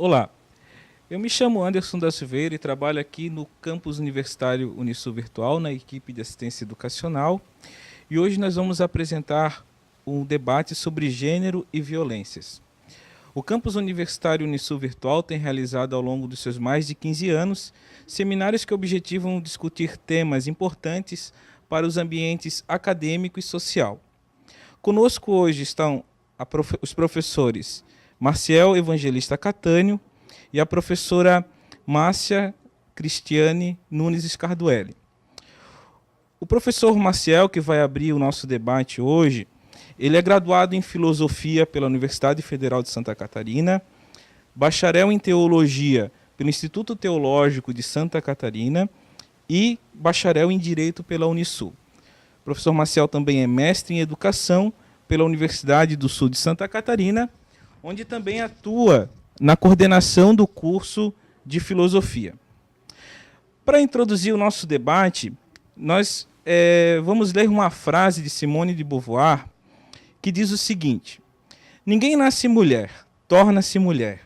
Olá, eu me chamo Anderson da Silveira e trabalho aqui no campus universitário Unisul Virtual, na equipe de assistência educacional. E hoje nós vamos apresentar um debate sobre gênero e violências. O campus universitário Unisul Virtual tem realizado ao longo dos seus mais de 15 anos seminários que objetivam discutir temas importantes para os ambientes acadêmico e social. Conosco hoje estão os professores Marciel Evangelista Catânio e a professora Márcia Cristiane Nunes Scarduelli. O professor Marciel, que vai abrir o nosso debate hoje, ele é graduado em Filosofia pela Universidade Federal de Santa Catarina, bacharel em Teologia pelo Instituto Teológico de Santa Catarina e bacharel em Direito pela Unisul. O professor Marciel também é mestre em Educação pela Universidade do Sul de Santa Catarina, onde também atua na coordenação do curso de Filosofia. Para introduzir o nosso debate, nós vamos ler uma frase de Simone de Beauvoir, que diz o seguinte: ninguém nasce mulher, torna-se mulher.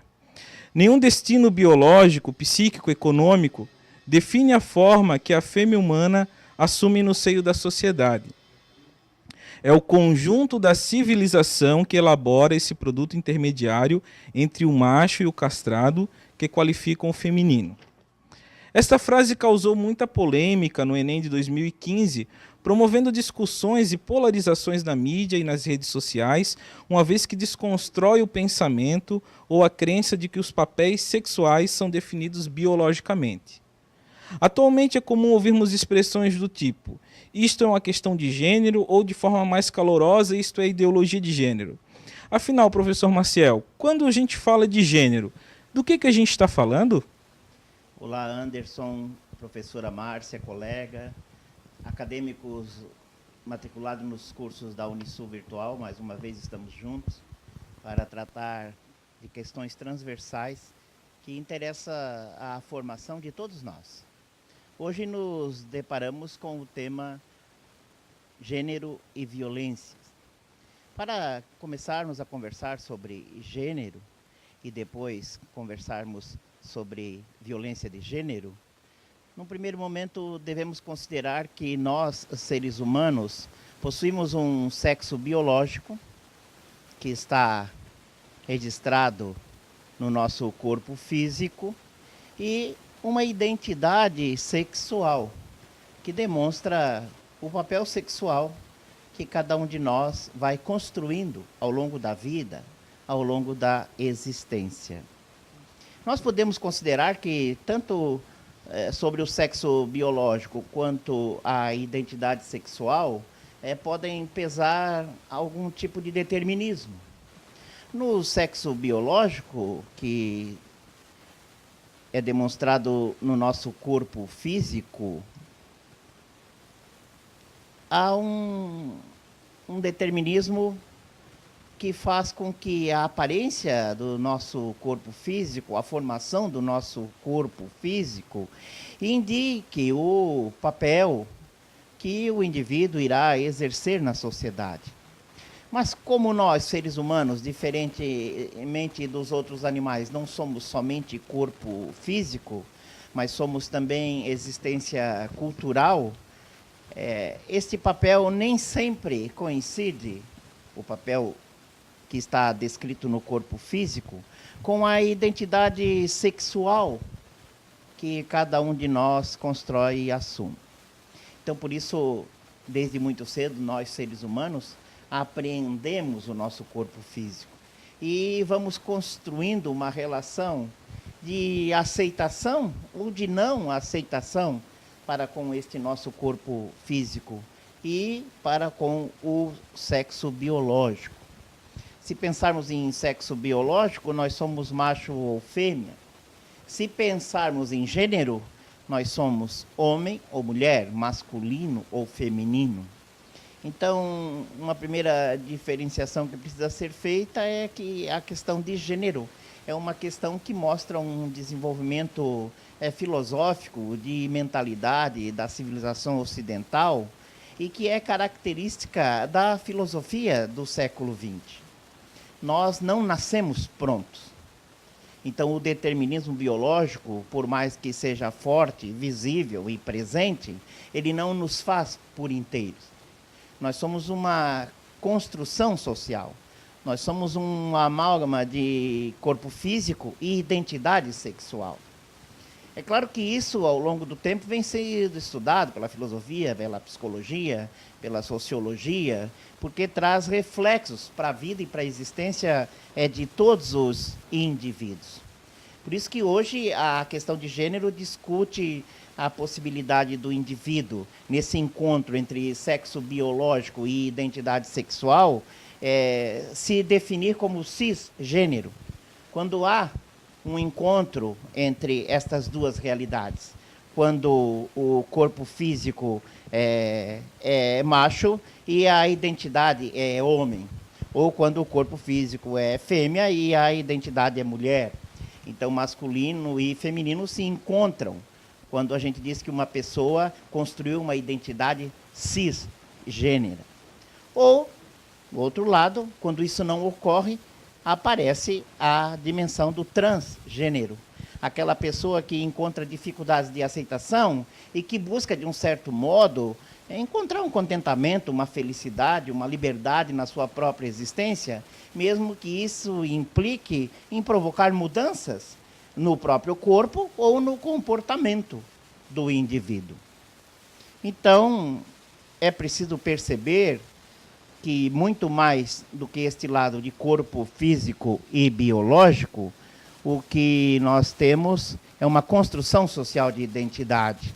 Nenhum destino biológico, psíquico, econômico define a forma que a fêmea humana assume no seio da sociedade. É o conjunto da civilização que elabora esse produto intermediário entre o macho e o castrado que qualificam o feminino. Esta frase causou muita polêmica no Enem de 2015, promovendo discussões e polarizações na mídia e nas redes sociais, uma vez que desconstrói o pensamento ou a crença de que os papéis sexuais são definidos biologicamente. Atualmente é comum ouvirmos expressões do tipo: isto é uma questão de gênero, ou de forma mais calorosa, isto é ideologia de gênero. Afinal, professor Marciel, quando a gente fala de gênero, do que a gente está falando? Olá, Anderson, professora Márcia, colega, acadêmicos matriculados nos cursos da Unisul Virtual. Mais uma vez estamos juntos para tratar de questões transversais que interessam a formação de todos nós. Hoje nos deparamos com o tema gênero e violências. Para começarmos a conversar sobre gênero e depois conversarmos sobre violência de gênero, no primeiro momento devemos considerar que nós, seres humanos, possuímos um sexo biológico que está registrado no nosso corpo físico e uma identidade sexual que demonstra o papel sexual que cada um de nós vai construindo ao longo da vida, ao longo da existência. Nós podemos considerar que tanto sobre o sexo biológico quanto a identidade sexual podem pesar algum tipo de determinismo. No sexo biológico, que é demonstrado no nosso corpo físico, há um determinismo que faz com que a aparência do nosso corpo físico, a formação do nosso corpo físico, indique o papel que o indivíduo irá exercer na sociedade. Mas como nós, seres humanos, diferentemente dos outros animais, não somos somente corpo físico, mas somos também existência cultural, este papel nem sempre coincide, o papel que está descrito no corpo físico, com a identidade sexual que cada um de nós constrói e assume. Então, por isso, desde muito cedo, nós, seres humanos, apreendemos o nosso corpo físico e vamos construindo uma relação de aceitação ou de não aceitação para com este nosso corpo físico e para com o sexo biológico. Se pensarmos em sexo biológico, nós somos macho ou fêmea. Se pensarmos em gênero, nós somos homem ou mulher, masculino ou feminino. Então, uma primeira diferenciação que precisa ser feita é que a questão de gênero é uma questão que mostra um desenvolvimento filosófico, de mentalidade da civilização ocidental e que é característica da filosofia do século XX. Nós não nascemos prontos. Então, o determinismo biológico, por mais que seja forte, visível e presente, ele não nos faz por inteiros. Nós somos uma construção social. Nós somos um amálgama de corpo físico e identidade sexual. É claro que isso, ao longo do tempo, vem sendo estudado pela filosofia, pela psicologia, pela sociologia, porque traz reflexos para a vida e para a existência de todos os indivíduos. Por isso que hoje a questão de gênero discute a possibilidade do indivíduo, nesse encontro entre sexo biológico e identidade sexual, se definir como cisgênero. Quando há um encontro entre estas duas realidades, quando o corpo físico é macho e a identidade é homem, ou quando o corpo físico é fêmea e a identidade é mulher. Então, masculino e feminino se encontram quando a gente diz que uma pessoa construiu uma identidade cisgênera. Ou, do outro lado, quando isso não ocorre, aparece a dimensão do transgênero. Aquela pessoa que encontra dificuldades de aceitação e que busca, de um certo modo, encontrar um contentamento, uma felicidade, uma liberdade na sua própria existência, mesmo que isso implique em provocar mudanças no próprio corpo ou no comportamento do indivíduo. Então, é preciso perceber que, muito mais do que este lado de corpo físico e biológico, o que nós temos é uma construção social de identidade.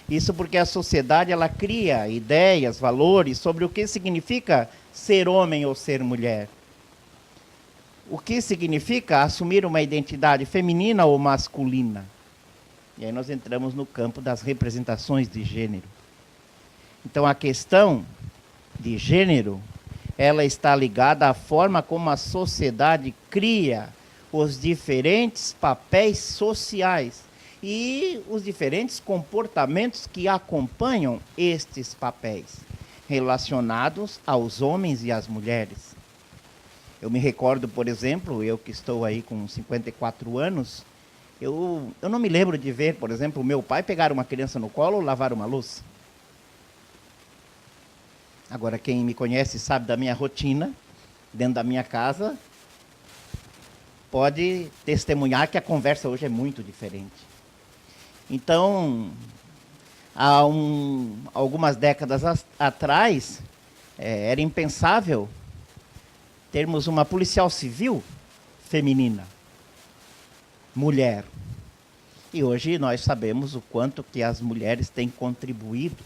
Isso porque a sociedade ela cria ideias, valores sobre o que significa ser homem ou ser mulher. O que significa assumir uma identidade feminina ou masculina. E aí nós entramos no campo das representações de gênero. Então a questão de gênero, ela está ligada à forma como a sociedade cria os diferentes papéis sociais e os diferentes comportamentos que acompanham estes papéis, relacionados aos homens e às mulheres. Eu me recordo, por exemplo, eu que estou aí com 54 anos, eu não me lembro de ver, por exemplo, o meu pai pegar uma criança no colo ou lavar uma louça. Agora, quem me conhece sabe da minha rotina, dentro da minha casa, pode testemunhar que a conversa hoje é muito diferente. Então, há algumas décadas atrás, era impensável termos uma policial civil feminina, mulher. E hoje nós sabemos o quanto que as mulheres têm contribuído,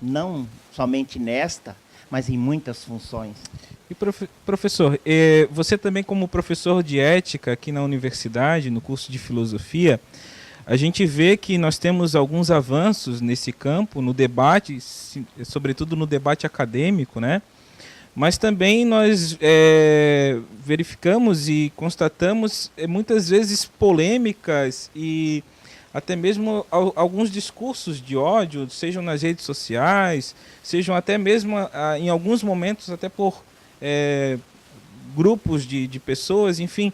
não somente nesta, mas em muitas funções. E professor, você também como professor de ética aqui na universidade, no curso de filosofia, a gente vê que nós temos alguns avanços nesse campo, no debate, sobretudo no debate acadêmico, né? Mas também nós verificamos e constatamos muitas vezes polêmicas e até mesmo alguns discursos de ódio, sejam nas redes sociais, sejam até mesmo, em alguns momentos, até por grupos de pessoas, enfim.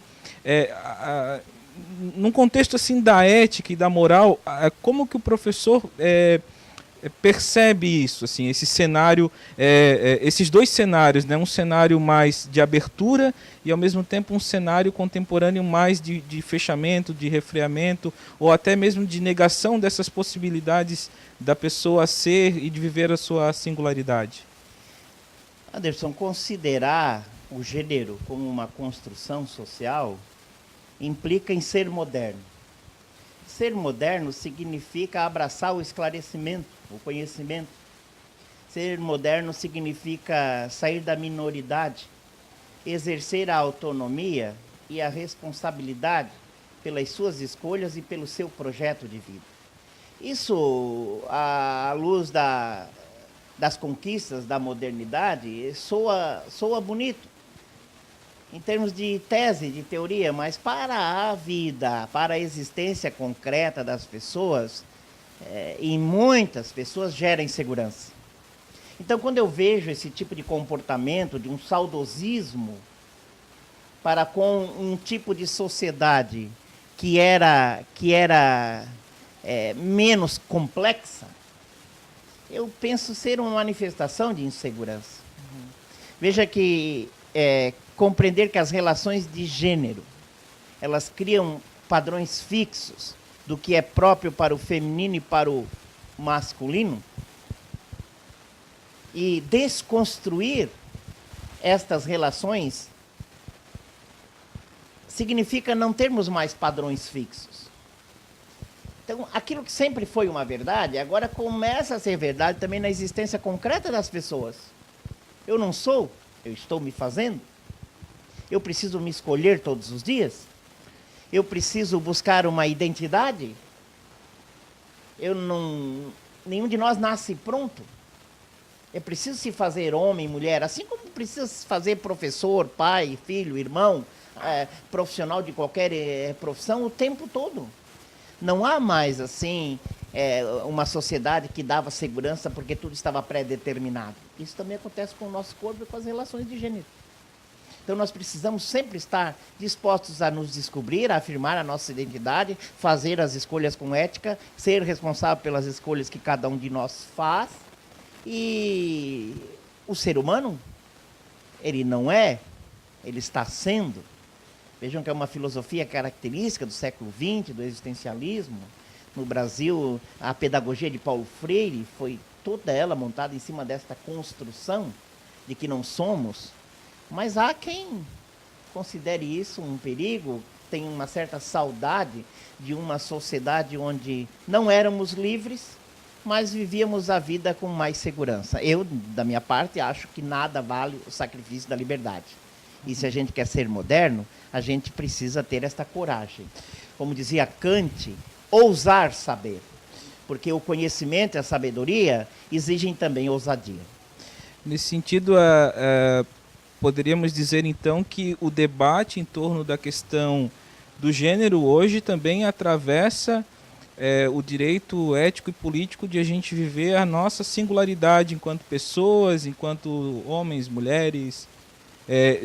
Num contexto assim da ética e da moral, como que o professor percebe isso, assim, esse cenário, esses dois cenários, né? Um cenário mais de abertura e ao mesmo tempo um cenário contemporâneo mais de fechamento, de refreamento, ou até mesmo de negação dessas possibilidades da pessoa ser e de viver a sua singularidade? Anderson, considerar o gênero como uma construção social implica em ser moderno. Ser moderno significa abraçar o esclarecimento, o conhecimento. Ser moderno significa sair da minoridade, exercer a autonomia e a responsabilidade pelas suas escolhas e pelo seu projeto de vida. Isso, à luz das conquistas da modernidade, soa bonito, em termos de tese, de teoria, mas para a vida, para a existência concreta das pessoas, em muitas pessoas gera insegurança. Então, quando eu vejo esse tipo de comportamento, de um saudosismo para com um tipo de sociedade que era menos complexa, eu penso ser uma manifestação de insegurança. Veja que compreender que as relações de gênero, elas criam padrões fixos do que é próprio para o feminino e para o masculino, e desconstruir estas relações significa não termos mais padrões fixos. Então, aquilo que sempre foi uma verdade, agora começa a ser verdade também na existência concreta das pessoas. Eu não sou, eu estou me fazendo. Eu preciso me escolher todos os dias. Eu preciso buscar uma identidade. Nenhum de nós nasce pronto. É preciso se fazer homem, mulher, assim como precisa se fazer professor, pai, filho, irmão, profissional de qualquer profissão o tempo todo. Não há mais, assim, uma sociedade que dava segurança porque tudo estava pré-determinado. Isso também acontece com o nosso corpo e com as relações de gênero. Então, nós precisamos sempre estar dispostos a nos descobrir, a afirmar a nossa identidade, fazer as escolhas com ética, ser responsável pelas escolhas que cada um de nós faz. E o ser humano, ele não é, ele está sendo. Vejam que é uma filosofia característica do século XX, do existencialismo. No Brasil, a pedagogia de Paulo Freire foi toda ela montada em cima desta construção de que não somos. Mas há quem considere isso um perigo, tem uma certa saudade de uma sociedade onde não éramos livres, mas vivíamos a vida com mais segurança. Eu, da minha parte, acho que nada vale o sacrifício da liberdade. E se a gente quer ser moderno, a gente precisa ter esta coragem. Como dizia Kant, ousar saber. Porque o conhecimento e a sabedoria exigem também ousadia. Nesse sentido, poderíamos dizer então que o debate em torno da questão do gênero hoje também atravessa o direito ético e político de a gente viver a nossa singularidade enquanto pessoas, enquanto homens, mulheres,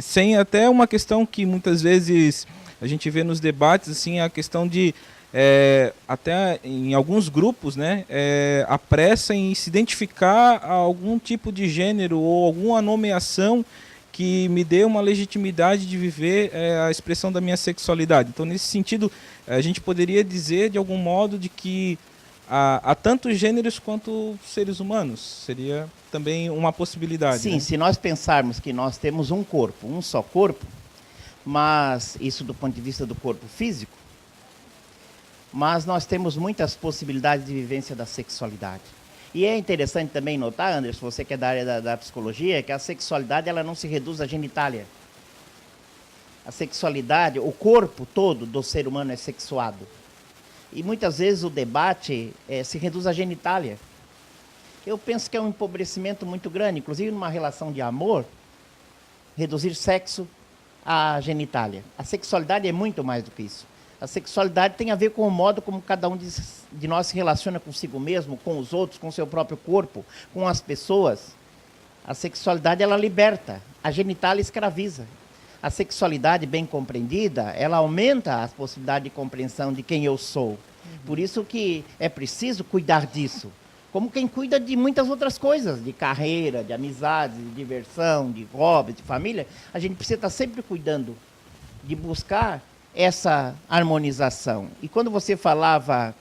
sem até uma questão que muitas vezes a gente vê nos debates, assim, a questão de até em alguns grupos, né, a pressa em se identificar a algum tipo de gênero ou alguma nomeação que me dê uma legitimidade de viver a expressão da minha sexualidade. Então, nesse sentido, a gente poderia dizer, de algum modo, de que há tanto gêneros quanto seres humanos. Seria também uma possibilidade. Sim, né? Se nós pensarmos que nós temos um corpo, um só corpo, mas isso do ponto de vista do corpo físico, mas nós temos muitas possibilidades de vivência da sexualidade. E é interessante também notar, Anderson, você que é da área da psicologia, que a sexualidade ela não se reduz à genitália. A sexualidade, o corpo todo do ser humano é sexuado. E muitas vezes o debate se reduz à genitália. Eu penso que é um empobrecimento muito grande, inclusive numa relação de amor, reduzir sexo à genitália. A sexualidade é muito mais do que isso. A sexualidade tem a ver com o modo como cada um de nós se relaciona consigo mesmo, com os outros, com o seu próprio corpo, com as pessoas. A sexualidade, ela liberta, a genitália escraviza. A sexualidade bem compreendida, ela aumenta as possibilidades de compreensão de quem eu sou. Por isso que é preciso cuidar disso. Como quem cuida de muitas outras coisas, de carreira, de amizade, de diversão, de hobby, de família, a gente precisa estar sempre cuidando de buscar essa harmonização. E quando você falava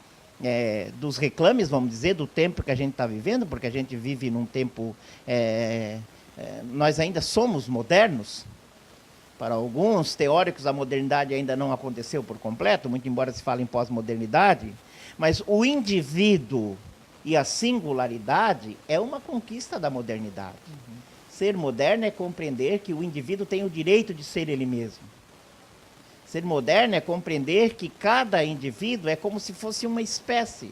dos reclames, vamos dizer, do tempo que a gente está vivendo, porque a gente vive num tempo... nós ainda somos modernos. Para alguns teóricos, a modernidade ainda não aconteceu por completo, muito embora se fale em pós-modernidade, mas o indivíduo e a singularidade é uma conquista da modernidade. Ser moderno é compreender que o indivíduo tem o direito de ser ele mesmo. Ser moderno é compreender que cada indivíduo é como se fosse uma espécie.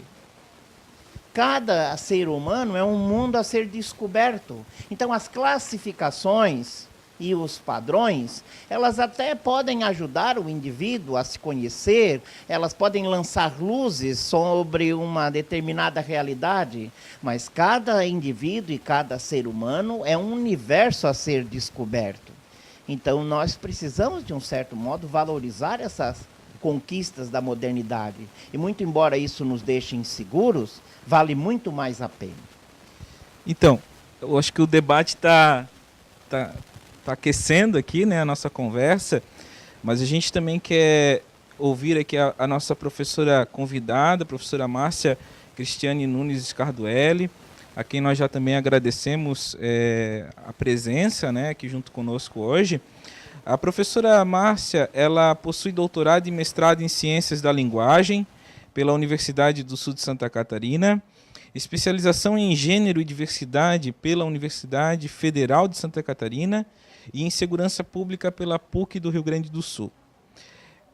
Cada ser humano é um mundo a ser descoberto. Então, as classificações e os padrões, elas até podem ajudar o indivíduo a se conhecer, elas podem lançar luzes sobre uma determinada realidade, mas cada indivíduo e cada ser humano é um universo a ser descoberto. Então, nós precisamos, de um certo modo, valorizar essas conquistas da modernidade. E muito embora isso nos deixe inseguros, vale muito mais a pena. Então, eu acho que o debate tá aquecendo aqui, né, a nossa conversa, mas a gente também quer ouvir aqui a nossa professora convidada, a professora Márcia Cristiane Nunes Scarduelli, a quem nós já também agradecemos a presença, né, aqui junto conosco hoje. A professora Márcia, ela possui doutorado e mestrado em Ciências da Linguagem pela Universidade do Sul de Santa Catarina, especialização em Gênero e Diversidade pela Universidade Federal de Santa Catarina e em Segurança Pública pela PUC do Rio Grande do Sul.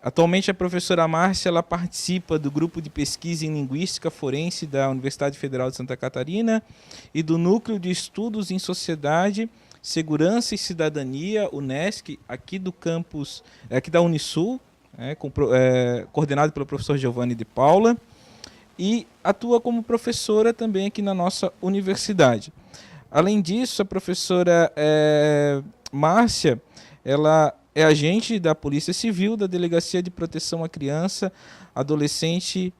Atualmente, a professora Márcia ela participa do Grupo de Pesquisa em Linguística Forense da Universidade Federal de Santa Catarina e do Núcleo de Estudos em Sociedade, Segurança e Cidadania, UNESCO, aqui do campus, aqui da Unisul, coordenado pelo professor Giovanni de Paula, e atua como professora também aqui na nossa universidade. Além disso, a professora Márcia, ela é agente da Polícia Civil, da Delegacia de Proteção à Criança, Adolescente,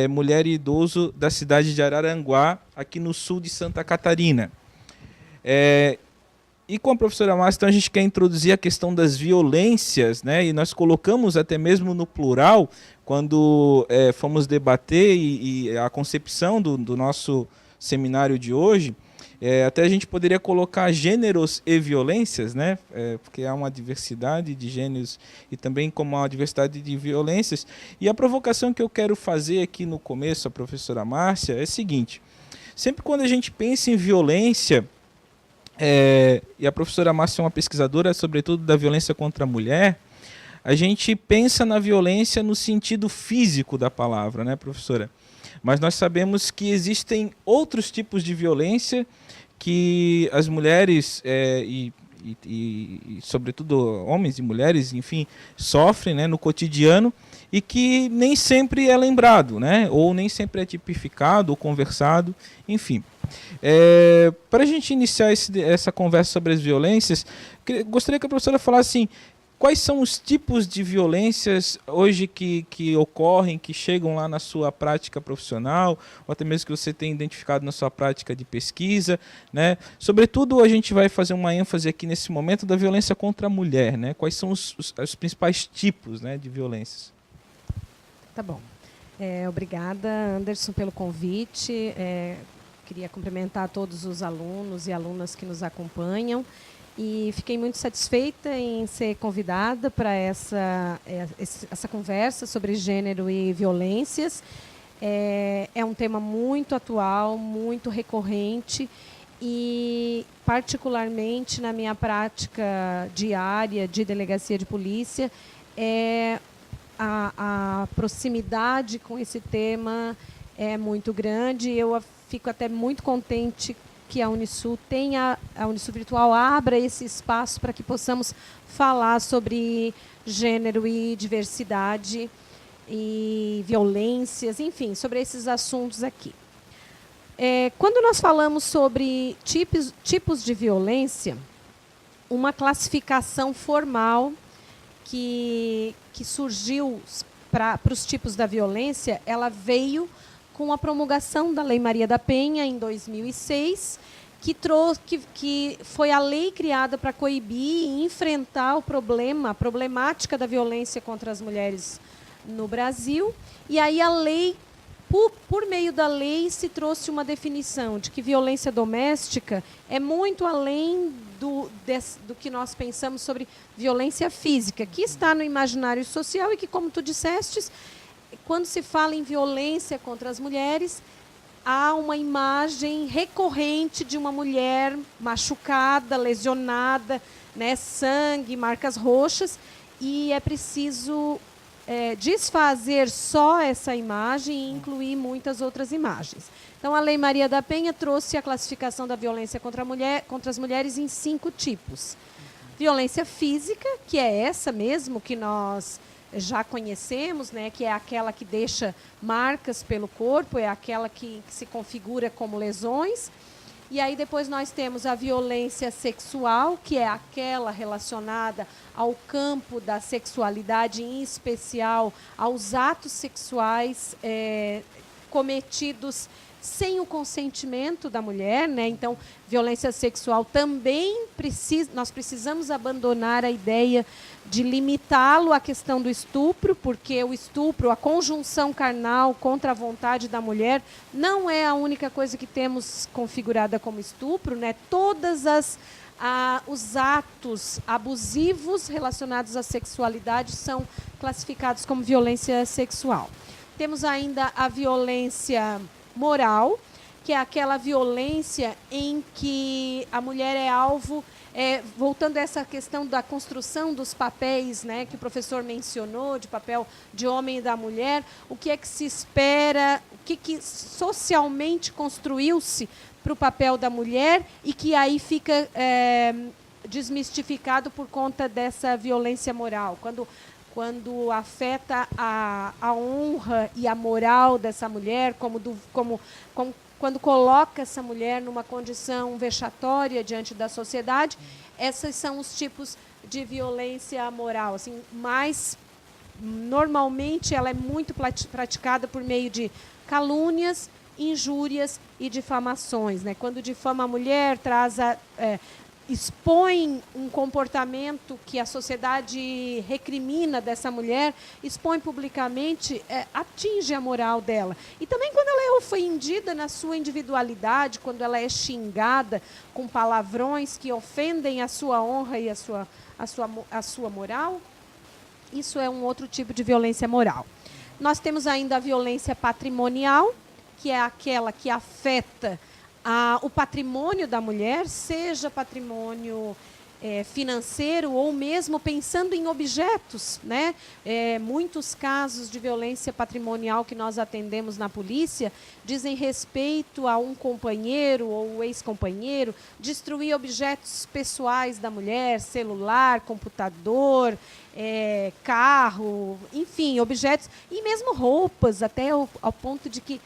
Mulher e Idoso da cidade de Araranguá, aqui no sul de Santa Catarina. E com a professora Márcia, então, a gente quer introduzir a questão das violências, né? E nós colocamos até mesmo no plural, quando fomos debater e a concepção do nosso seminário de hoje, até a gente poderia colocar gêneros e violências, né? Porque há uma diversidade de gêneros e também como há uma diversidade de violências. E a provocação que eu quero fazer aqui no começo, a professora Márcia, é a seguinte: sempre quando a gente pensa em violência, e a professora Márcia é uma pesquisadora, sobretudo da violência contra a mulher, a gente pensa na violência no sentido físico da palavra, né, professora? Mas nós sabemos que existem outros tipos de violência que as mulheres e sobretudo homens e mulheres, enfim, sofrem, né, no cotidiano e que nem sempre é lembrado, né, ou nem sempre é tipificado ou conversado, enfim. Para a gente iniciar essa conversa sobre as violências, gostaria que a professora falasse assim, quais são os tipos de violências hoje que ocorrem, que chegam lá na sua prática profissional, ou até mesmo que você tem identificado na sua prática de pesquisa, né? Sobretudo, a gente vai fazer uma ênfase aqui nesse momento da violência contra a mulher, né? Quais são os principais tipos, né, de violências? Tá bom. Obrigada, Anderson, pelo convite. Queria cumprimentar todos os alunos e alunas que nos acompanham. E fiquei muito satisfeita em ser convidada para essa conversa sobre gênero e violências. É um tema muito atual, muito recorrente e, particularmente, na minha prática diária de delegacia de polícia, a proximidade com esse tema é muito grande. Eu fico até muito contente que a Unisul Virtual abra esse espaço para que possamos falar sobre gênero e diversidade e violências, enfim, sobre esses assuntos aqui. Quando nós falamos sobre tipos de violência, uma classificação formal que surgiu para os tipos da violência, ela veio com a promulgação da Lei Maria da Penha, em 2006, que foi a lei criada para coibir e enfrentar a problemática da violência contra as mulheres no Brasil. E aí a lei, por meio da lei, se trouxe uma definição de que violência doméstica é muito além do que nós pensamos sobre violência física, que está no imaginário social e que, como tu dissestes, quando se fala em violência contra as mulheres, há uma imagem recorrente de uma mulher machucada, lesionada, né, sangue, marcas roxas, e é preciso desfazer só essa imagem e incluir muitas outras imagens. Então, a Lei Maria da Penha trouxe a classificação da violência contra as mulheres em 5 tipos. Violência física, que é essa mesmo que nós já conhecemos, né, que é aquela que deixa marcas pelo corpo, é aquela que se configura como lesões. E aí depois nós temos a violência sexual, que é aquela relacionada ao campo da sexualidade, em especial aos atos sexuais cometidos sem o consentimento da mulher, né? Então, violência sexual também nós precisamos abandonar a ideia de limitá-lo à questão do estupro, porque o estupro, a conjunção carnal contra a vontade da mulher, não é a única coisa que temos configurada como estupro, né? Todas os atos abusivos relacionados à sexualidade são classificados como violência sexual. Temos ainda a violência moral, que é aquela violência em que a mulher é alvo, voltando a essa questão da construção dos papéis, né, que o professor mencionou, de papel de homem e da mulher, o que é que se espera, o que socialmente construiu-se para o papel da mulher e que aí fica desmistificado por conta dessa violência moral. Quando afeta a honra e a moral dessa mulher, quando coloca essa mulher numa condição vexatória diante da sociedade, esses são os tipos de violência moral. Assim, mas, normalmente, ela é muito praticada por meio de calúnias, injúrias e difamações, né? Quando difama a mulher, expõe um comportamento que a sociedade recrimina dessa mulher, expõe publicamente, atinge a moral dela. E também quando ela é ofendida na sua individualidade, quando ela é xingada com palavrões que ofendem a sua honra e a sua moral, isso é um outro tipo de violência moral. Nós temos ainda a violência patrimonial, que é aquela que afeta o patrimônio da mulher, seja patrimônio financeiro ou mesmo pensando em objetos, né? Muitos casos de violência patrimonial que nós atendemos na polícia dizem respeito a um companheiro ou ex-companheiro destruir objetos pessoais da mulher, celular, computador, carro, enfim, objetos, e mesmo roupas, até ao ponto de que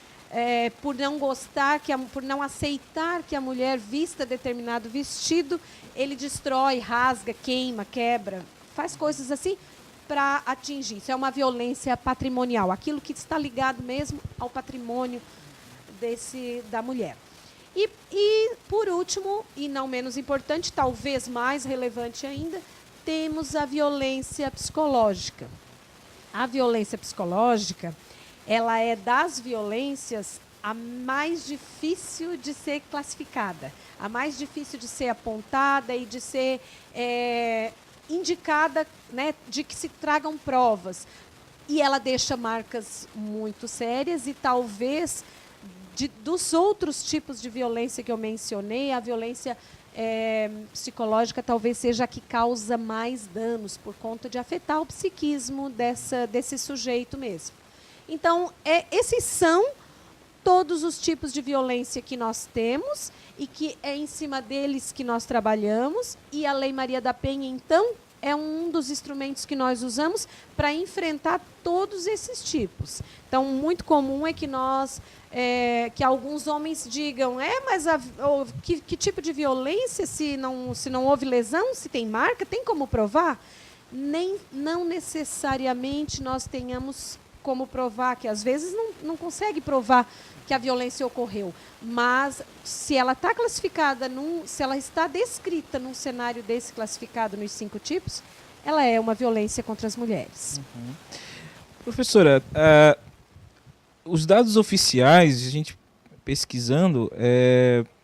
por não gostar, por não aceitar que a mulher vista determinado vestido, ele destrói, rasga, queima, quebra, faz coisas assim para atingir. Isso é uma violência patrimonial, aquilo que está ligado mesmo ao patrimônio da mulher. E, por último, e não menos importante, talvez mais relevante ainda, temos a violência psicológica. A violência psicológica, ela é das violências a mais difícil de ser classificada, a mais difícil de ser apontada e de ser indicada, né, de que se tragam provas. E ela deixa marcas muito sérias e talvez dos outros tipos de violência que eu mencionei, a violência psicológica talvez seja a que causa mais danos por conta de afetar o psiquismo desse sujeito mesmo. Então, esses são todos os tipos de violência que nós temos e que é em cima deles que nós trabalhamos. E a Lei Maria da Penha, então, é um dos instrumentos que nós usamos para enfrentar todos esses tipos. Então, muito comum é que que alguns homens digam, mas que tipo de violência, se não houve lesão, se tem marca, tem como provar? Não necessariamente nós tenhamos como provar, que às vezes não consegue provar que a violência ocorreu, mas se ela está classificada, se ela está descrita num cenário desse classificado nos 5 tipos, ela é uma violência contra as mulheres. Uhum. Professora, os dados oficiais, a gente pesquisando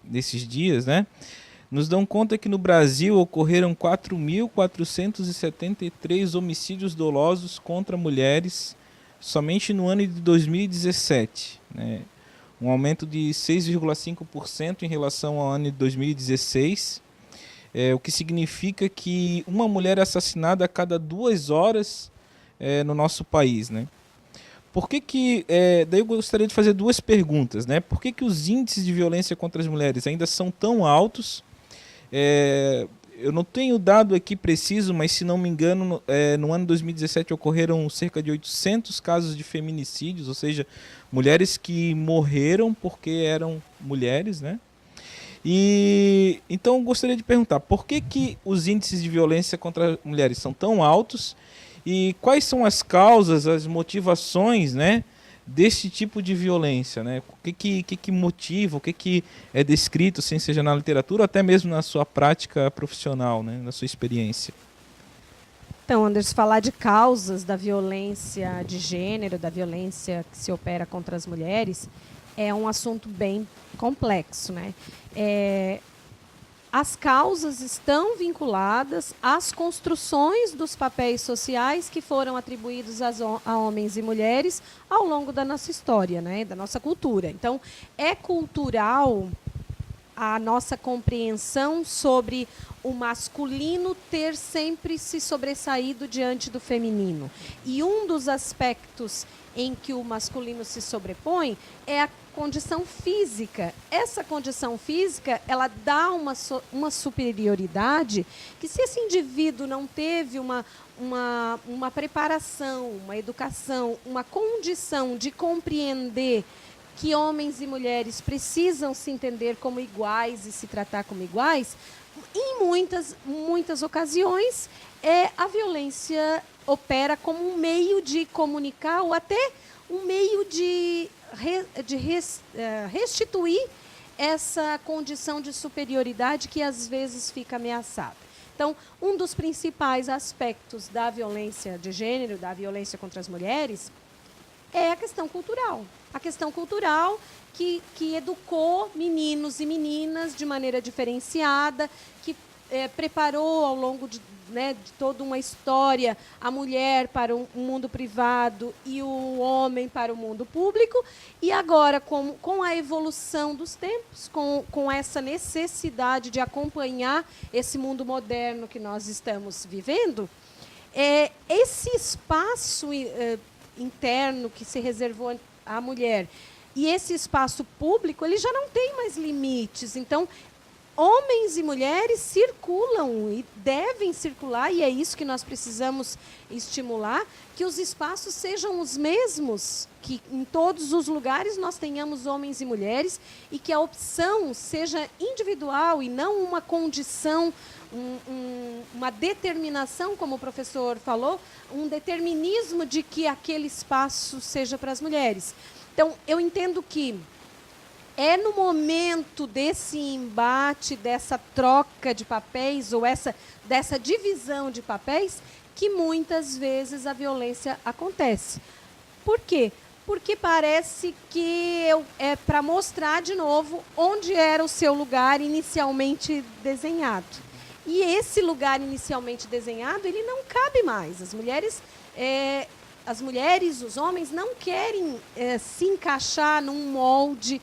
nesses dias, né, nos dão conta que no Brasil ocorreram 4.473 homicídios dolosos contra mulheres somente no ano de 2017, né? Um aumento de 6,5% em relação ao ano de 2016, o que significa que uma mulher é assassinada a cada 2 horas no nosso país, né? Daí eu gostaria de fazer 2 perguntas, né? Por que os índices de violência contra as mulheres ainda são tão altos? Eu não tenho dado aqui preciso, mas se não me engano, no ano 2017 ocorreram cerca de 800 casos de feminicídios, ou seja, mulheres que morreram porque eram mulheres, né? E então gostaria de perguntar, por que os índices de violência contra mulheres são tão altos e quais são as causas, as motivações, né, desse tipo de violência, né? O que motiva, o que é descrito, sem seja na literatura, ou até mesmo na sua prática profissional, né, na sua experiência? Então, Anderson, falar de causas da violência de gênero, da violência que se opera contra as mulheres, é um assunto bem complexo, né? As causas estão vinculadas às construções dos papéis sociais que foram atribuídos a homens e mulheres ao longo da nossa história, né? Da nossa cultura. Então, é cultural a nossa compreensão sobre o masculino ter sempre se sobressaído diante do feminino. E um dos aspectos em que o masculino se sobrepõe é a condição física. Essa condição física, ela dá uma superioridade que, se esse indivíduo não teve uma preparação, uma educação, uma condição de compreender que homens e mulheres precisam se entender como iguais e se tratar como iguais, em muitas ocasiões, a violência opera como um meio de comunicar ou até um meio de restituir essa condição de superioridade que às vezes fica ameaçada. Então, um dos principais aspectos da violência de gênero, da violência contra as mulheres, é a questão cultural. A questão cultural que educou meninos e meninas de maneira diferenciada, que preparou ao longo de toda uma história a mulher para um mundo privado e o homem para o mundo público. E agora, com a evolução dos tempos, com essa necessidade de acompanhar esse mundo moderno que nós estamos vivendo, esse espaço interno que se reservou à mulher e esse espaço público, ele já não tem mais limites. Então, homens e mulheres circulam e devem circular, e é isso que nós precisamos estimular, que os espaços sejam os mesmos, que em todos os lugares nós tenhamos homens e mulheres e que a opção seja individual e não uma condição, uma determinação, como o professor falou, um determinismo de que aquele espaço seja para as mulheres. Então, eu entendo que é no momento desse embate, dessa troca de papéis, ou dessa divisão de papéis, que muitas vezes a violência acontece. Por quê? Porque parece que é para mostrar de novo onde era o seu lugar inicialmente desenhado. E esse lugar inicialmente desenhado, ele não cabe mais. As mulheres, os homens, não querem se encaixar num molde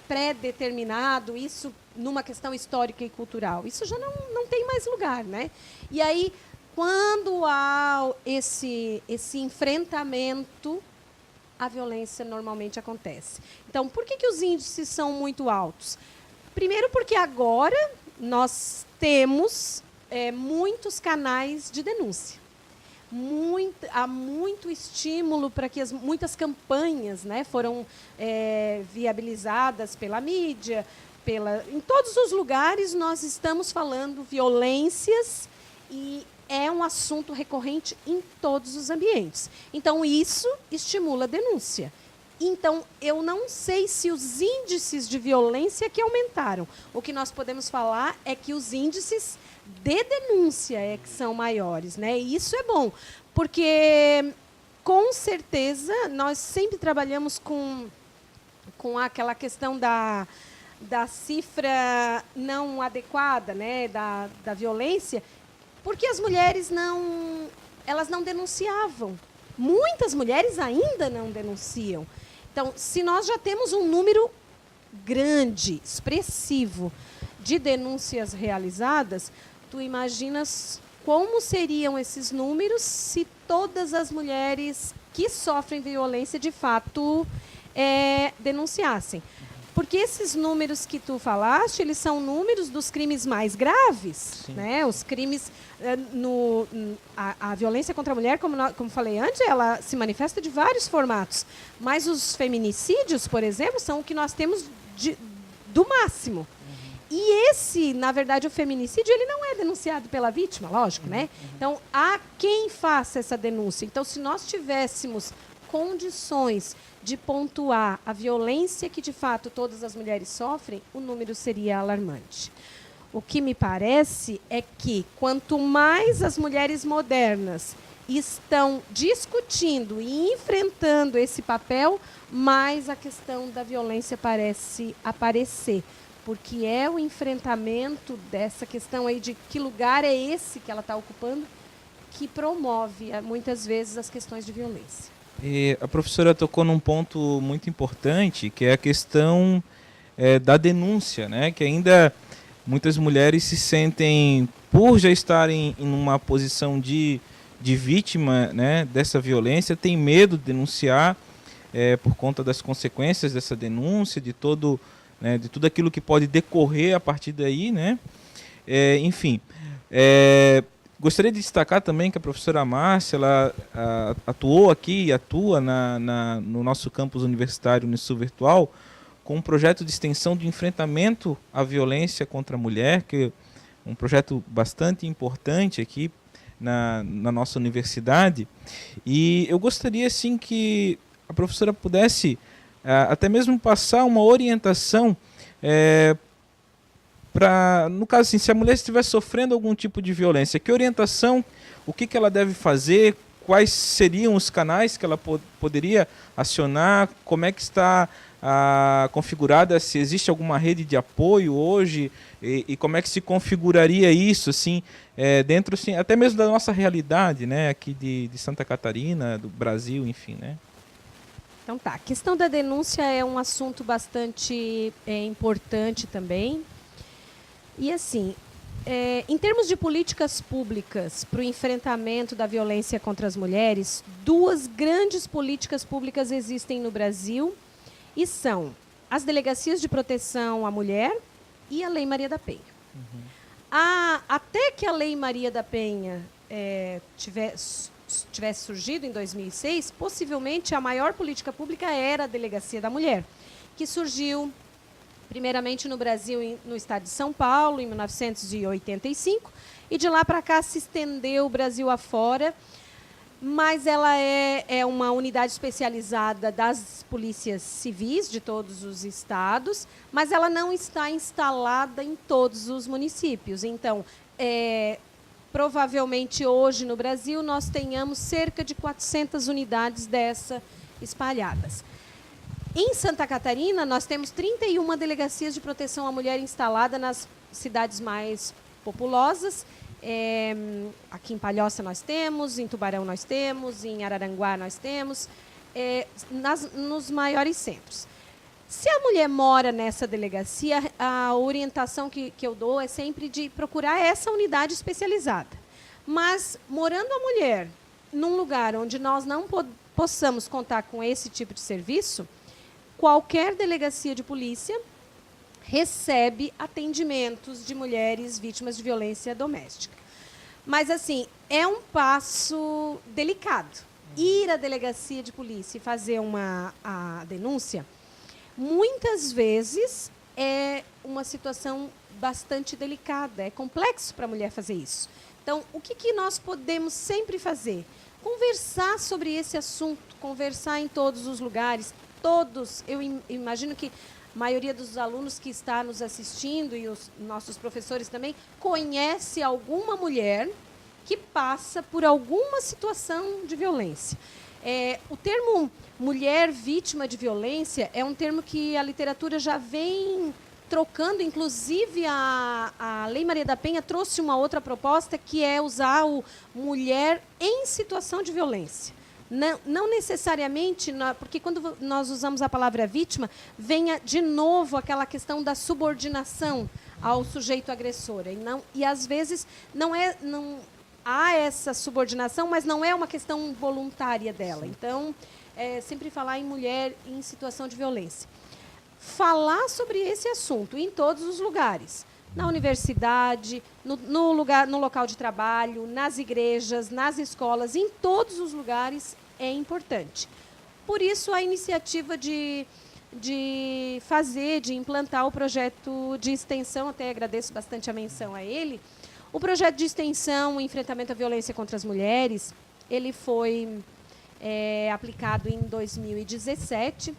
pré-determinado, isso numa questão histórica e cultural. Isso já não tem mais lugar, né? E aí, quando há esse enfrentamento, a violência normalmente acontece. Então, por que os índices são muito altos? Primeiro, porque agora nós temos muitos canais de denúncia. Há muito estímulo para que muitas campanhas, né, foram viabilizadas pela mídia, em todos os lugares nós estamos falando violências e é um assunto recorrente em todos os ambientes. Então, isso estimula a denúncia. Então, eu não sei se os índices de violência que aumentaram. O que nós podemos falar é que os índices de denúncia que são maiores, né? E isso é bom, porque, com certeza, nós sempre trabalhamos com aquela questão da cifra não adequada, né? da violência, porque as mulheres elas não denunciavam. Muitas mulheres ainda não denunciam. Então, se nós já temos um número grande, expressivo, de denúncias realizadas, tu imaginas como seriam esses números se todas as mulheres que sofrem violência, de fato, denunciassem. Porque esses números que tu falaste, eles são números dos crimes mais graves, né? Os crimes, a violência contra a mulher, como falei antes, ela se manifesta de vários formatos. Mas os feminicídios, por exemplo, são o que nós temos do máximo. Uhum. E esse, na verdade, o feminicídio, ele não é denunciado pela vítima, lógico, né? Então, há quem faça essa denúncia. Então, se nós tivéssemos condições de pontuar a violência que, de fato, todas as mulheres sofrem, o número seria alarmante. O que me parece é que, quanto mais as mulheres modernas estão discutindo e enfrentando esse papel, mais a questão da violência parece aparecer. Porque é o enfrentamento dessa questão aí de que lugar é esse que ela está ocupando que promove, muitas vezes, as questões de violência. E a professora tocou num ponto muito importante, que é a questão da denúncia, né? Que ainda muitas mulheres se sentem, por já estarem em uma posição de vítima, né, dessa violência, tem medo de denunciar por conta das consequências dessa denúncia, de tudo aquilo que pode decorrer a partir daí, né? Enfim, gostaria de destacar também que a professora Márcia, ela atuou aqui e atua no nosso campus universitário Unisul Virtual com um projeto de extensão de enfrentamento à violência contra a mulher, que é um projeto bastante importante aqui na nossa universidade. E eu gostaria, assim, que a professora pudesse até mesmo passar uma orientação para, no caso assim, se a mulher estiver sofrendo algum tipo de violência, que orientação, o que ela deve fazer, quais seriam os canais que ela poderia acionar, como é que está configurada, se existe alguma rede de apoio hoje e como é que se configuraria isso, assim, dentro, assim, até mesmo da nossa realidade, né, aqui de Santa Catarina, do Brasil, enfim, né? Então tá, a questão da denúncia é um assunto bastante importante também. E assim, em termos de políticas públicas para o enfrentamento da violência contra as mulheres, duas grandes políticas públicas existem no Brasil e são as delegacias de proteção à mulher e a Lei Maria da Penha. Até que a Lei Maria da Penha tivesse surgido em 2006, possivelmente a maior política pública era a Delegacia da Mulher, que surgiu primeiramente no Brasil, no estado de São Paulo, em 1985, e de lá para cá se estendeu o Brasil afora, mas ela é uma unidade especializada das polícias civis de todos os estados, mas ela não está instalada em todos os municípios. Então, provavelmente hoje no Brasil nós tenhamos cerca de 400 unidades dessa espalhadas. Em Santa Catarina, nós temos 31 delegacias de proteção à mulher instaladas nas cidades mais populosas. Aqui em Palhoça nós temos, em Tubarão nós temos, em Araranguá nós temos, nos maiores centros. Se a mulher mora nessa delegacia, a orientação que eu dou é sempre de procurar essa unidade especializada. Mas, morando a mulher num lugar onde nós não possamos contar com esse tipo de serviço, qualquer delegacia de polícia recebe atendimentos de mulheres vítimas de violência doméstica. Mas, assim, é um passo delicado. Ir à delegacia de polícia e fazer a denúncia, muitas vezes, é uma situação bastante delicada. É complexo para a mulher fazer isso. Então, o que nós podemos sempre fazer? Conversar sobre esse assunto, conversar em todos os lugares. Todos, eu imagino que a maioria dos alunos que está nos assistindo e os nossos professores também conhece alguma mulher que passa por alguma situação de violência. O termo mulher vítima de violência é um termo que a literatura já vem trocando, inclusive a Lei Maria da Penha trouxe uma outra proposta que é usar o mulher em situação de violência. Não necessariamente, porque quando nós usamos a palavra vítima, venha de novo aquela questão da subordinação ao sujeito agressor. E às vezes não há essa subordinação, mas não é uma questão voluntária dela. Então, sempre falar em mulher em situação de violência. Falar sobre esse assunto em todos os lugares. Na universidade, no local de trabalho, nas igrejas, nas escolas, em todos os lugares é importante. Por isso, a iniciativa de implantar o projeto de extensão, até agradeço bastante a menção a ele. O projeto de extensão, o enfrentamento à violência contra as mulheres, ele foi aplicado em 2017,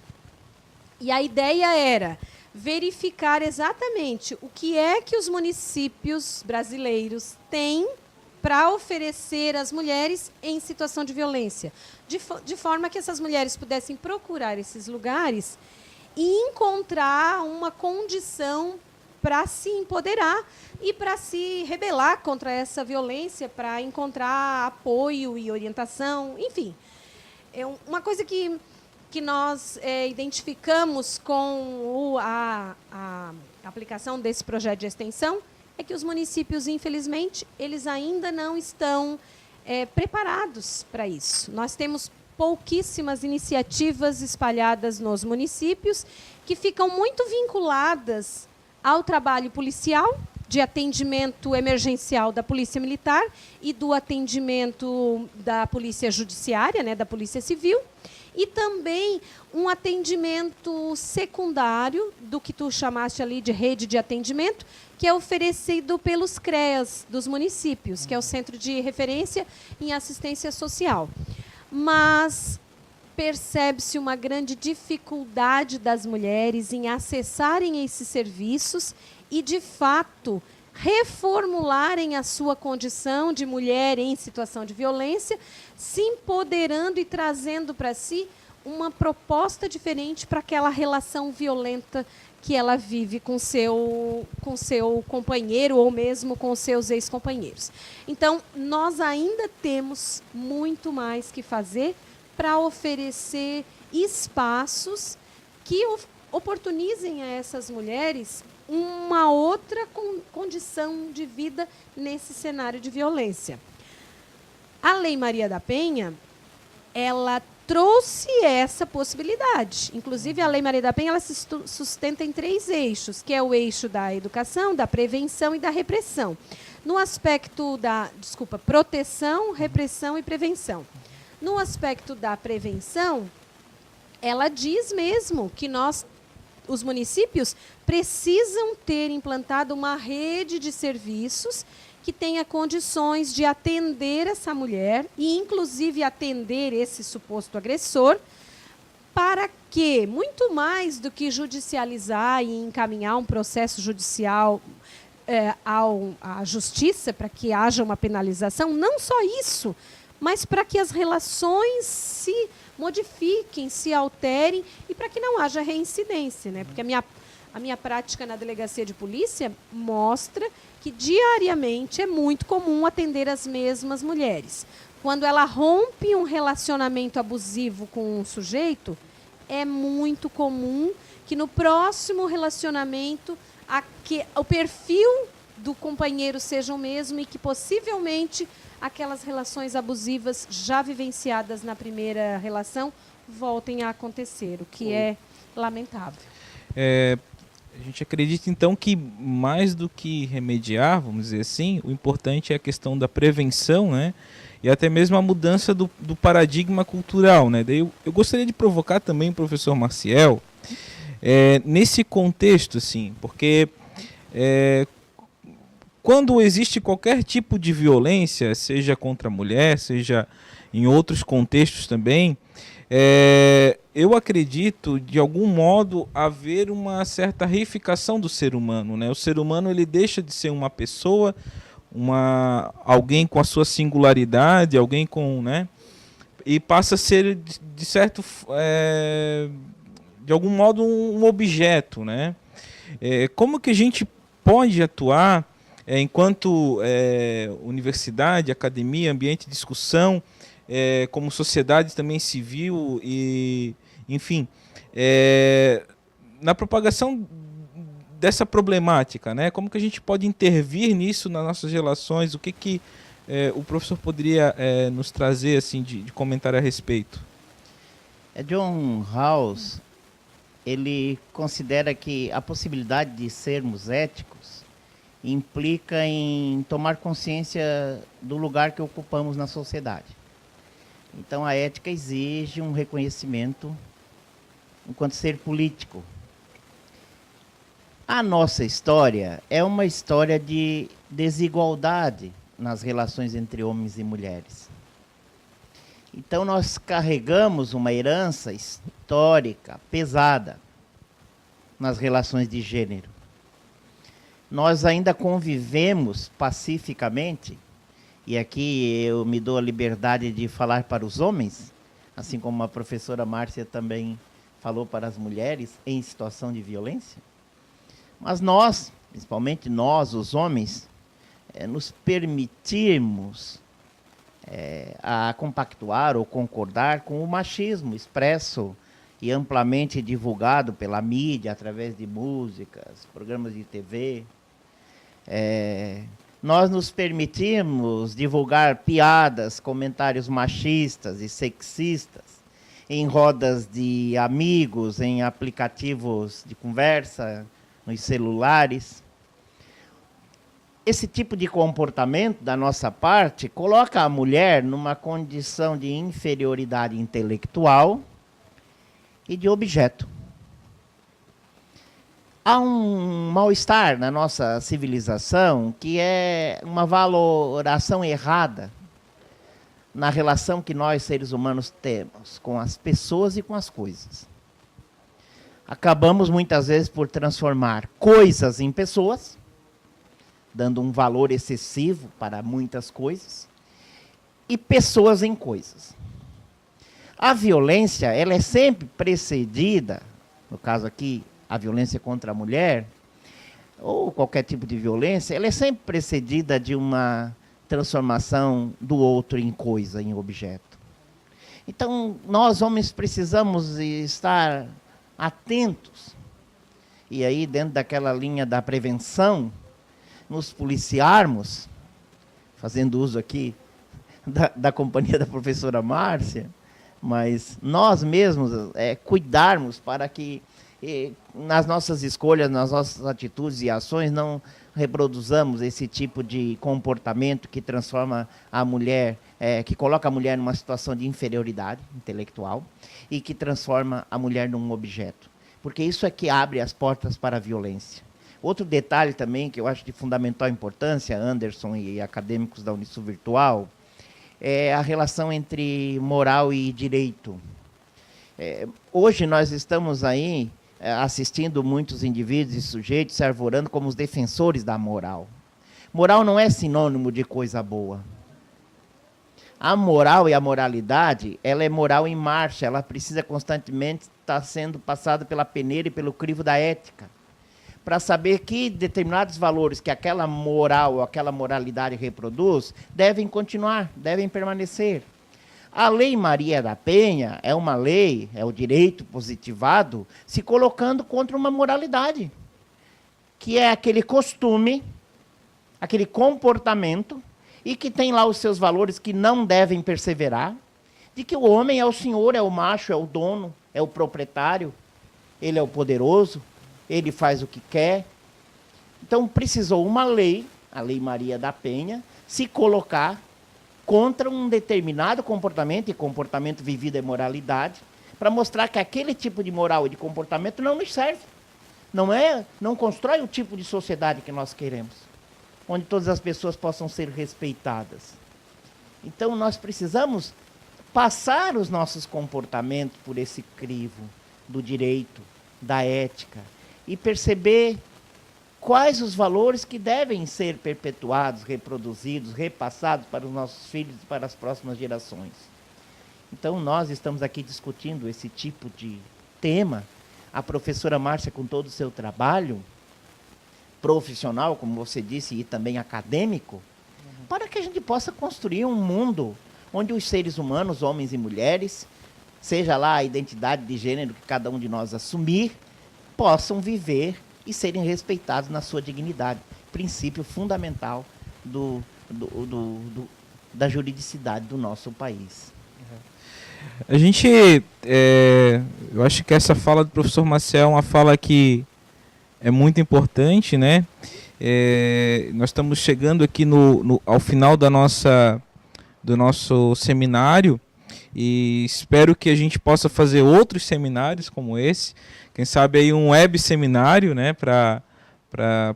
e a ideia era verificar exatamente o que é que os municípios brasileiros têm para oferecer às mulheres em situação de violência, de forma que essas mulheres pudessem procurar esses lugares e encontrar uma condição para se empoderar e para se rebelar contra essa violência, para encontrar apoio e orientação, enfim. É uma coisa que nós identificamos com a aplicação desse projeto de extensão é que os municípios, infelizmente, eles ainda não estão preparados para isso. Nós temos pouquíssimas iniciativas espalhadas nos municípios que ficam muito vinculadas ao trabalho policial, de atendimento emergencial da Polícia Militar e do atendimento da Polícia Judiciária, né, da Polícia Civil, e também um atendimento secundário, do que tu chamaste ali de rede de atendimento, que é oferecido pelos CREAS dos municípios, que é o Centro de Referência em Assistência Social. Mas percebe-se uma grande dificuldade das mulheres em acessarem esses serviços e, de fato, reformularem a sua condição de mulher em situação de violência, se empoderando e trazendo para si uma proposta diferente para aquela relação violenta que ela vive com seu companheiro ou mesmo com seus ex-companheiros. Então, nós ainda temos muito mais que fazer para oferecer espaços que oportunizem a essas mulheres uma outra condição de vida nesse cenário de violência. A Lei Maria da Penha, ela trouxe essa possibilidade. Inclusive, a Lei Maria da Penha ela se sustenta em 3 eixos, que é o eixo da educação, da prevenção e da repressão. No aspecto da, proteção, repressão e prevenção. No aspecto da prevenção, ela diz mesmo que os municípios precisam ter implantado uma rede de serviços que tenha condições de atender essa mulher e, inclusive, atender esse suposto agressor, para que, muito mais do que judicializar e encaminhar um processo judicial à justiça, para que haja uma penalização, não só isso, mas para que as relações se modifiquem, se alterem e para que não haja reincidência, né? Porque a minha prática na delegacia de polícia mostra que diariamente é muito comum atender as mesmas mulheres. Quando ela rompe um relacionamento abusivo com um sujeito, é muito comum que no próximo relacionamento o perfil do companheiro seja o mesmo e que possivelmente aquelas relações abusivas já vivenciadas na primeira relação voltem a acontecer, o que é lamentável. A gente acredita, então, que mais do que remediar, vamos dizer assim, o importante é a questão da prevenção, né? E até mesmo a mudança do paradigma cultural, né? Daí eu gostaria de provocar também o professor Marciel nesse contexto, assim, porque quando existe qualquer tipo de violência, seja contra a mulher, seja em outros contextos também, eu acredito, de algum modo, haver uma certa reificação do ser humano, né? O ser humano ele deixa de ser uma pessoa, alguém com a sua singularidade, alguém com, né? E passa a ser, de algum modo, um objeto, né? Como que a gente pode atuar enquanto universidade, academia, ambiente de discussão, como sociedade também civil e, enfim, na propagação dessa problemática, né? Como que a gente pode intervir nisso nas nossas relações? O que o professor poderia nos trazer assim de comentário a respeito? John Rawls, ele considera que a possibilidade de sermos éticos implica em tomar consciência do lugar que ocupamos na sociedade. Então, a ética exige um reconhecimento enquanto ser político. A nossa história é uma história de desigualdade nas relações entre homens e mulheres. Então nós carregamos uma herança histórica pesada nas relações de gênero. Nós ainda convivemos pacificamente, e aqui eu me dou a liberdade de falar para os homens, assim como a professora Márcia também falou para as mulheres, em situação de violência. Mas nós, principalmente nós, os homens, nos permitirmos a compactuar ou concordar com o machismo expresso e amplamente divulgado pela mídia, através de músicas, programas de TV. Nós nos permitimos divulgar piadas, comentários machistas e sexistas em rodas de amigos, em aplicativos de conversa, nos celulares. Esse tipo de comportamento da nossa parte coloca a mulher numa condição de inferioridade intelectual e de objeto. Há um mal-estar na nossa civilização que é uma valoração errada na relação que nós, seres humanos, temos com as pessoas e com as coisas. Acabamos, muitas vezes, por transformar coisas em pessoas, dando um valor excessivo para muitas coisas, e pessoas em coisas. A violência, ela é sempre precedida, no caso aqui, a violência contra a mulher, ou qualquer tipo de violência, ela é sempre precedida de uma transformação do outro em coisa, em objeto. Então, nós, homens, precisamos estar atentos, e aí, dentro daquela linha da prevenção, nos policiarmos, fazendo uso aqui da companhia da professora Márcia, mas nós mesmos cuidarmos para que nas nossas escolhas, nas nossas atitudes e ações, não reproduzamos esse tipo de comportamento que transforma a mulher, que coloca a mulher numa situação de inferioridade intelectual e que transforma a mulher num objeto. Porque isso é que abre as portas para a violência. Outro detalhe também, que eu acho de fundamental importância, Anderson e acadêmicos da Unisul Virtual, é a relação entre moral e direito. Hoje nós estamos aí assistindo muitos indivíduos e sujeitos se arvorando como os defensores da moral. Moral não é sinônimo de coisa boa. A moral e a moralidade, ela é moral em marcha, ela precisa constantemente estar sendo passada pela peneira e pelo crivo da ética, para saber que determinados valores que aquela moral ou aquela moralidade reproduz devem continuar, devem permanecer. A Lei Maria da Penha é uma lei, é o direito positivado, se colocando contra uma moralidade, que é aquele costume, aquele comportamento, e que tem lá os seus valores que não devem perseverar, de que o homem é o senhor, é o macho, é o dono, é o proprietário, ele é o poderoso, ele faz o que quer. Então precisou uma lei, a Lei Maria da Penha, se colocar contra um determinado comportamento, e comportamento vivido é moralidade, para mostrar que aquele tipo de moral e de comportamento não nos serve. Não constrói o tipo de sociedade que nós queremos, onde todas as pessoas possam ser respeitadas. Então nós precisamos passar os nossos comportamentos por esse crivo do direito, da ética, e perceber quais os valores que devem ser perpetuados, reproduzidos, repassados para os nossos filhos e para as próximas gerações. Então, nós estamos aqui discutindo esse tipo de tema. A professora Márcia, com todo o seu trabalho profissional, como você disse, e também acadêmico, para que a gente possa construir um mundo onde os seres humanos, homens e mulheres, seja lá a identidade de gênero que cada um de nós assumir, possam viver e serem respeitados na sua dignidade. Princípio fundamental da juridicidade do nosso país. A gente, eu acho que essa fala do professor Maciel é uma fala que é muito importante, né? Nós estamos chegando aqui ao final do nosso seminário, e espero que a gente possa fazer outros seminários como esse, quem sabe aí um web seminário, né,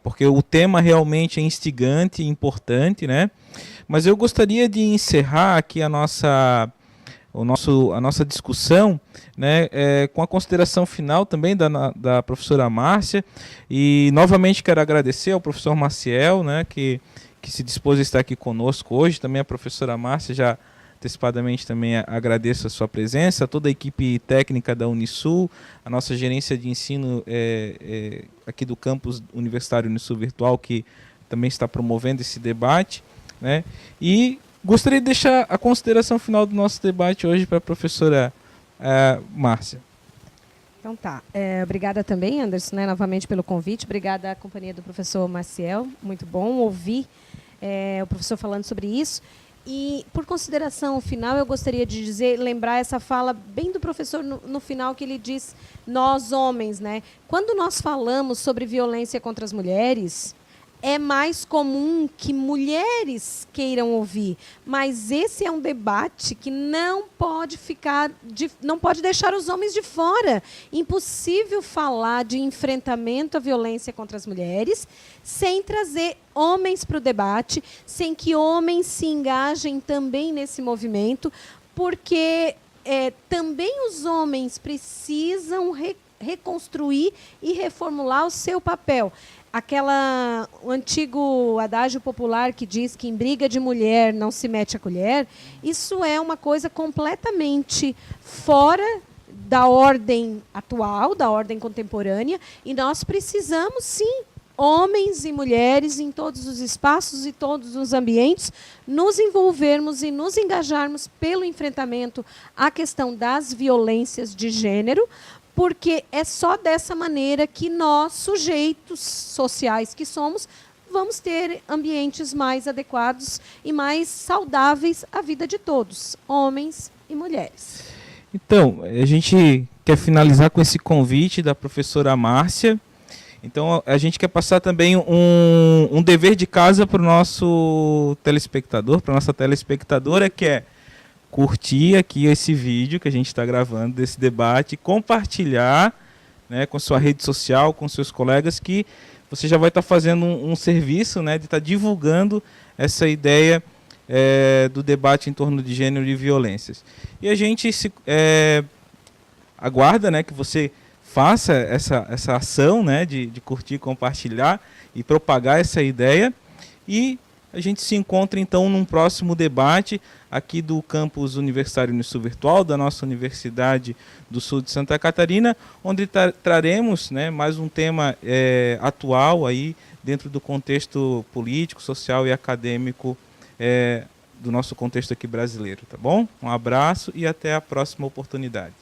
porque o tema realmente é instigante e importante, né? Mas eu gostaria de encerrar aqui a nossa discussão, né, com a consideração final também da professora Márcia, e novamente quero agradecer ao professor Maciel, né, que se dispôs a estar aqui conosco hoje, também a professora Márcia, já antecipadamente também agradeço a sua presença, a toda a equipe técnica da Unisul, a nossa gerência de ensino aqui do campus universitário Unisul Virtual, que também está promovendo esse debate, né, e gostaria de deixar a consideração final do nosso debate hoje para a professora Márcia. Então tá. Obrigada também, Anderson, né, novamente pelo convite. Obrigada à companhia do professor Maciel. Muito bom ouvir o professor falando sobre isso. E, por consideração final, eu gostaria de lembrar essa fala bem do professor no final, que ele diz, nós homens, né? Quando nós falamos sobre violência contra as mulheres, é mais comum que mulheres queiram ouvir, mas esse é um debate que não pode deixar os homens de fora. Impossível falar de enfrentamento à violência contra as mulheres sem trazer homens para o debate, sem que homens se engajem também nesse movimento, porque também os homens precisam reconstruir e reformular o seu papel. O antigo adágio popular que diz que em briga de mulher não se mete a colher, isso é uma coisa completamente fora da ordem atual, da ordem contemporânea, e nós precisamos, sim, homens e mulheres em todos os espaços e todos os ambientes, nos envolvermos e nos engajarmos pelo enfrentamento à questão das violências de gênero, porque é só dessa maneira que nós, sujeitos sociais que somos, vamos ter ambientes mais adequados e mais saudáveis à vida de todos, homens e mulheres. Então, a gente quer finalizar com esse convite da professora Márcia. Então, a gente quer passar também um dever de casa para o nosso telespectador, para a nossa telespectadora, que é curtir aqui esse vídeo que a gente está gravando desse debate, compartilhar, né, com sua rede social, com seus colegas, que você já vai estar fazendo um serviço, né, de estar divulgando essa ideia do debate em torno de gênero e violências. E a gente aguarda, né, que você faça essa ação, né, de curtir, compartilhar e propagar essa ideia, e a gente se encontra então num próximo debate aqui do campus universitário Unisul Virtual, da nossa Universidade do Sul de Santa Catarina, onde traremos, né, mais um tema atual aí dentro do contexto político, social e acadêmico do nosso contexto aqui brasileiro, tá bom? Um abraço e até a próxima oportunidade.